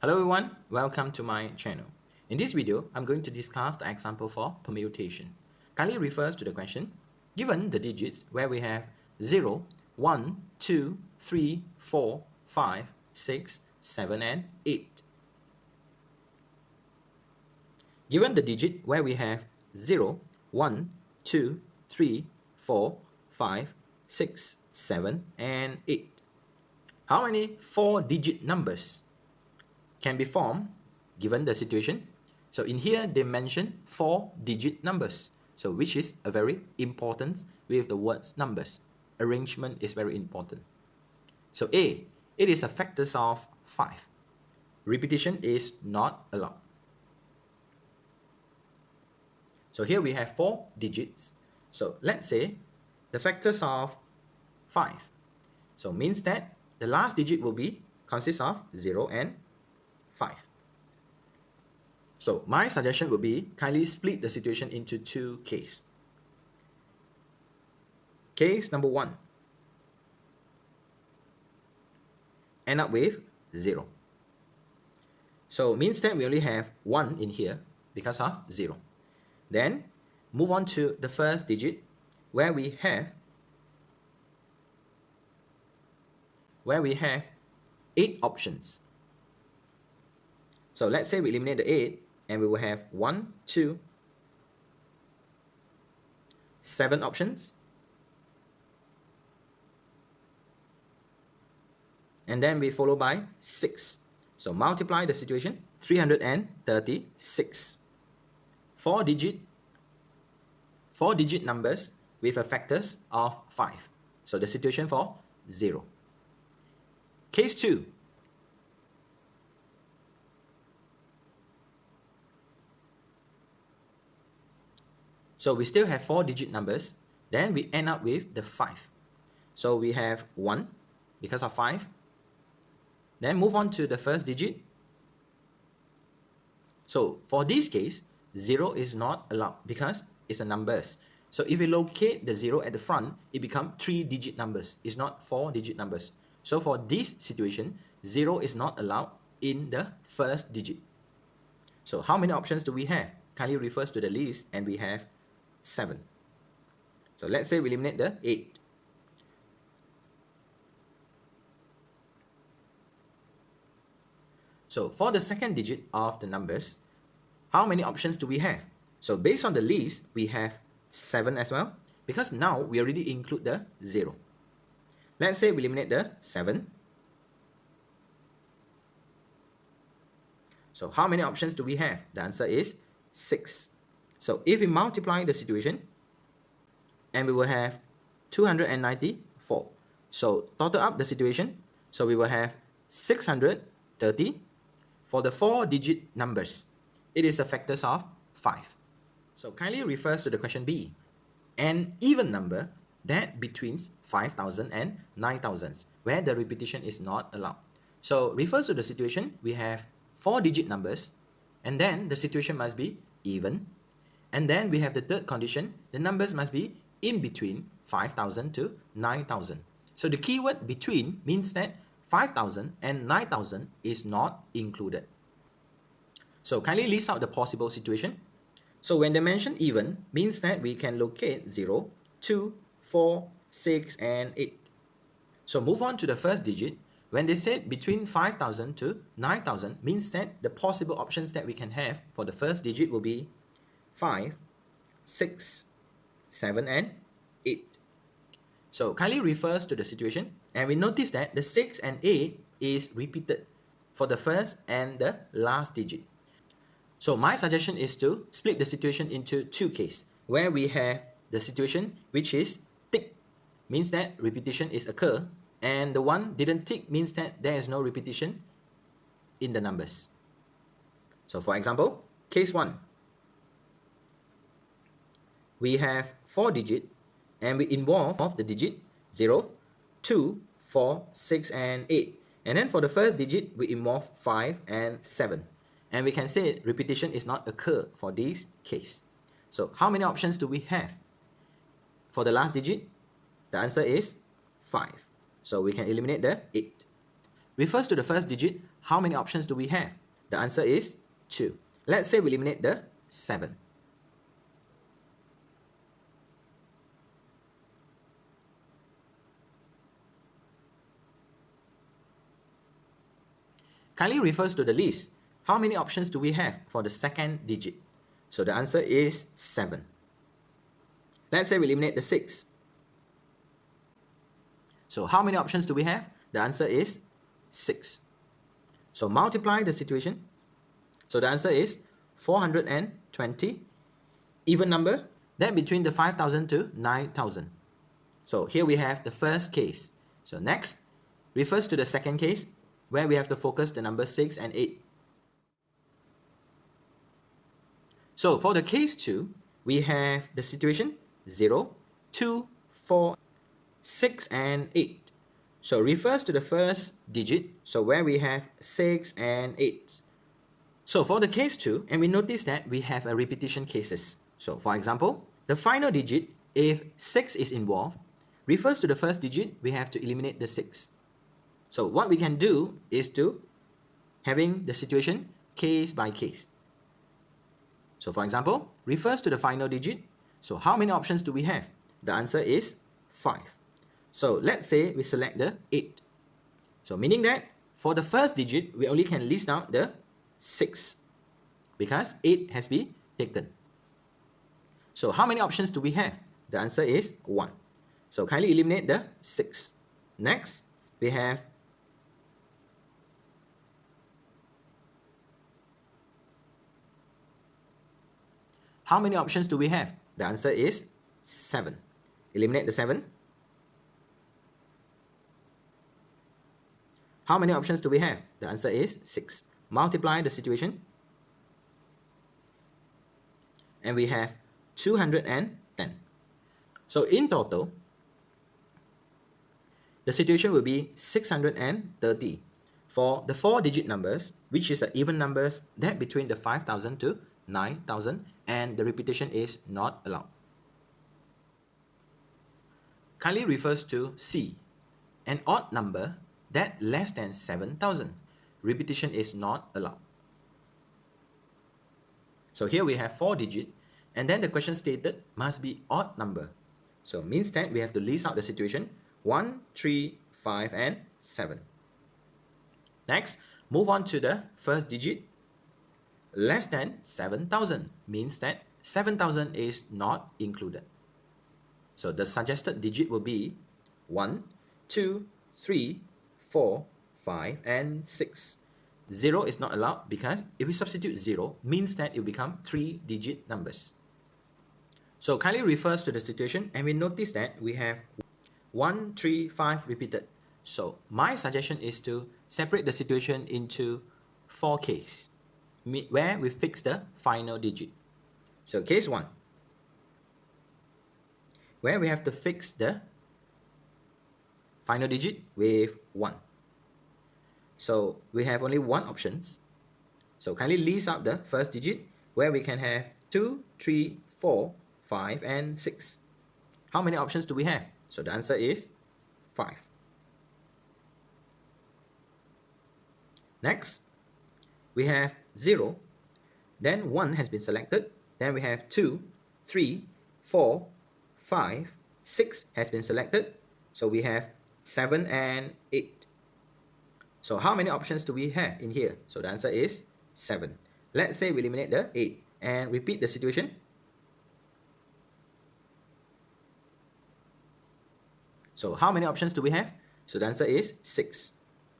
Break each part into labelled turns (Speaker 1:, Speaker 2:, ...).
Speaker 1: Hello everyone, welcome to my channel. In this video, I'm going to discuss the example for permutation. Kindly refers to the question, given the digits where we have 0, 1, 2, 3, 4, 5, 6, 7 and 8. Given the digit where we have 0, 1, 2, 3, 4, 5, 6, 7 and 8. How many 4-digit numbers can be formed given the situation? So in here they mention 4-digit numbers, so which is a very important with the words numbers. Arrangement is very important. So A, it is a factors of 5. Repetition is not allowed. So here we have 4 digits. So let's say the factors of 5. So means that the last digit will be consists of 0 and 5. So my suggestion would be kindly split the situation into two cases. Case number 1. End up with 0. So means that we only have 1 in here because of 0. Then move on to the first digit where we have 8 options. So let's say we eliminate the 8 and we will have 1, 2, 7 options. And then we follow by 6. So multiply the situation, 336. 4-digit numbers with a factors of 5. So the situation for 0. Case 2. So we still have 4-digit numbers. Then we end up with the 5. So we have 1 because of 5. Then move on to the first digit. So for this case, 0 is not allowed because it's a numbers. So if we locate the 0 at the front, it becomes 3-digit numbers. It's not 4-digit numbers. So for this situation, 0 is not allowed in the first digit. So how many options do we have? Kindly refers to the list and we have 7. So let's say we eliminate the 8. So for the second digit of the numbers, how many options do we have? So based on the list, we have 7 as well, because now we already include the 0. Let's say we eliminate the 7. So how many options do we have? The answer is 6. So if we multiply the situation, and we will have 294. So total up the situation, so we will have 630. For the 4-digit numbers, it is the factors of 5. So kindly refers to the question B. An even number that between 5,000 and 9,000, where the repetition is not allowed. So refers to the situation, we have 4-digit numbers, and then the situation must be even. And then we have the third condition, the numbers must be in between 5,000 to 9,000. So the keyword between means that 5,000 and 9,000 is not included. So kindly list out the possible situation. So when they mention even, means that we can locate 0, 2, 4, 6 and 8. So move on to the first digit. When they said between 5,000 to 9,000, means that the possible options that we can have for the first digit will be 5, 6, 7 and 8. So kindly refers to the situation, and we notice that the 6 and 8 is repeated for the first and the last digit. So my suggestion is to split the situation into two cases, where we have the situation which is tick, means that repetition is occur, and the one didn't tick means that there is no repetition in the numbers. So for example, case 1. We have 4 digits and we involve the digit 0, 2, 4, 6 and 8. And then for the first digit, we involve 5 and 7. And we can say repetition is not occur for this case. So how many options do we have? For the last digit, the answer is 5. So we can eliminate the 8. refers to the first digit. How many options do we have? The answer is 2. Let's say we eliminate the 7. Kindly refers to the least. How many options do we have for the second digit? So the answer is 7. Let's say we eliminate the 6. So how many options do we have? The answer is 6. So multiply the situation. So the answer is 420. Even number, then between the 5,000 to 9,000. So here we have the first case. So next refers to the second case, where we have to focus the number 6 and 8. So for the case 2, we have the situation 0, 2, 4, 6 and 8. So refers to the first digit, so where we have 6 and 8. So for the case 2, and we notice that we have a repetition cases. So for example, the final digit, if 6 is involved, refers to the first digit, we have to eliminate the 6. So what we can do is to having the situation case by case. So for example, refers to the final digit. So how many options do we have? The answer is 5. So let's say we select the 8. So meaning that for the first digit, we only can list out the 6 because 8 has been taken. So how many options do we have? The answer is 1. So kindly eliminate the 6. Next, we have how many options do we have? The answer is 7. Eliminate the 7. How many options do we have? The answer is 6. Multiply the situation. And we have 210. So in total, the situation will be 630 for the 4-digit numbers, which is the even numbers that between the 5,000 to 9,000, and the repetition is not allowed. Kindly refers to C, an odd number that less than 7,000. Repetition is not allowed. So here we have 4 digit, and then the question stated must be odd number. So means that we have to list out the situation 1, 3, 5 and 7. Next, move on to the first digit. Less than 7,000 means that 7,000 is not included. So the suggested digit will be 1, 2, 3, 4, 5 and 6. 0 is not allowed because if we substitute 0, means that it will become 3-digit numbers. So kindly refers to the situation, and we notice that we have 1, 3, 5 repeated. So my suggestion is to separate the situation into 4 cases, where we fix the final digit. So case 1, where we have to fix the final digit with 1. So we have only 1 options. So kindly list out the first digit, where we can have 2, 3, 4, 5 and 6. How many options do we have? So the answer is 5. Next, we have 0, then 1 has been selected, then we have 2, 3, 4, 5, 6 has been selected, so we have 7 and 8. So how many options do we have in here? So the answer is 7. Let's say we eliminate the 8 and repeat the situation. So how many options do we have? So the answer is 6.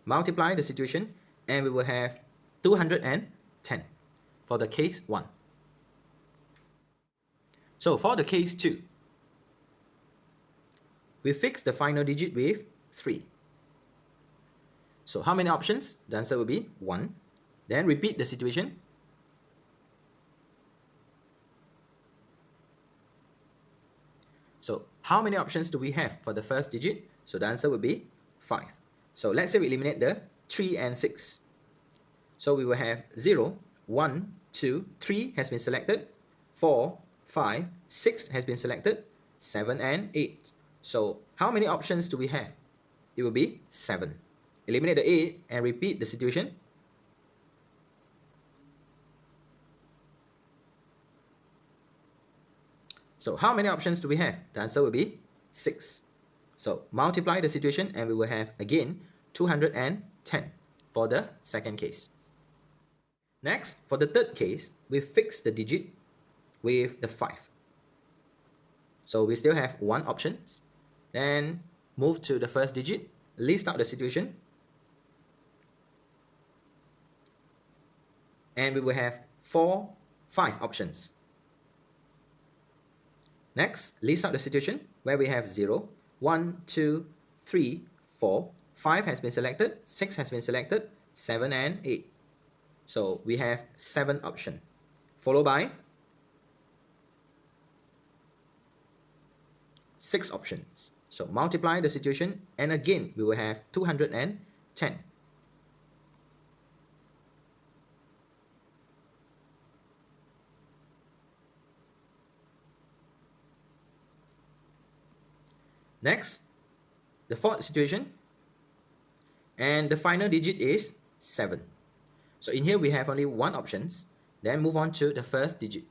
Speaker 1: Multiply the situation and we will have 210 for the case 1. So for the case 2, we fix the final digit with 3. So how many options? The answer will be 1. Then repeat the situation. So how many options do we have for the first digit? So the answer will be 5. So let's say we eliminate the 3 and 6. So we will have 0, 1, 2, 3 has been selected, 4, 5, 6 has been selected, 7 and 8. So how many options do we have? It will be 7. eliminate the 8 and repeat the situation. So how many options do we have? The answer will be 6. So multiply the situation and we will have again 210 for the second case. Next, for the third case, we fix the digit with the 5. So we still have one option. Then move to the first digit, list out the situation, and we will have 5 options. Next, list out the situation where we have 0, 1, 2, 3, 4, 5 has been selected, 6 has been selected, 7 and 8. So we have 7 options, followed by 6 options. So multiply the situation and again we will have 210. Next, the fourth situation, and the final digit is 7. So in here we have only one options. Then move on to the first digit,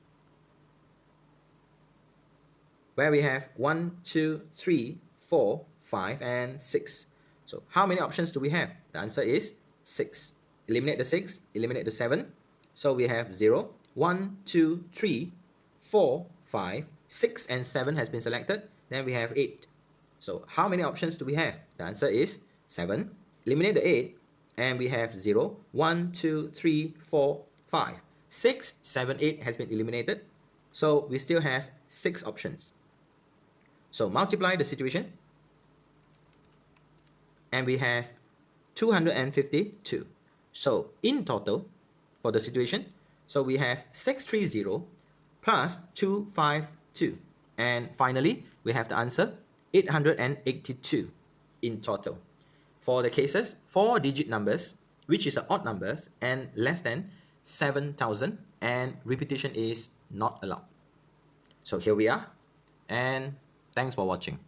Speaker 1: where we have 1, 2, 3, 4, 5, and 6. So how many options do we have? The answer is 6. Eliminate the 6, eliminate the 7. So we have 0, 1, 2, 3, 4, 5, 6, and 7 has been selected. Then we have 8. So how many options do we have? The answer is 7. Eliminate the 8, and we have 0, 1, 2, 3, 4, 5. 6, 7, 8 has been eliminated. So we still have 6 options. So multiply the situation, and we have 252. So in total, for the situation, so we have 630 plus 252. And finally, we have the answer 882 in total. For the cases, 4-digit numbers, which is odd numbers, and less than 7,000, and repetition is not allowed. So here we are, and thanks for watching.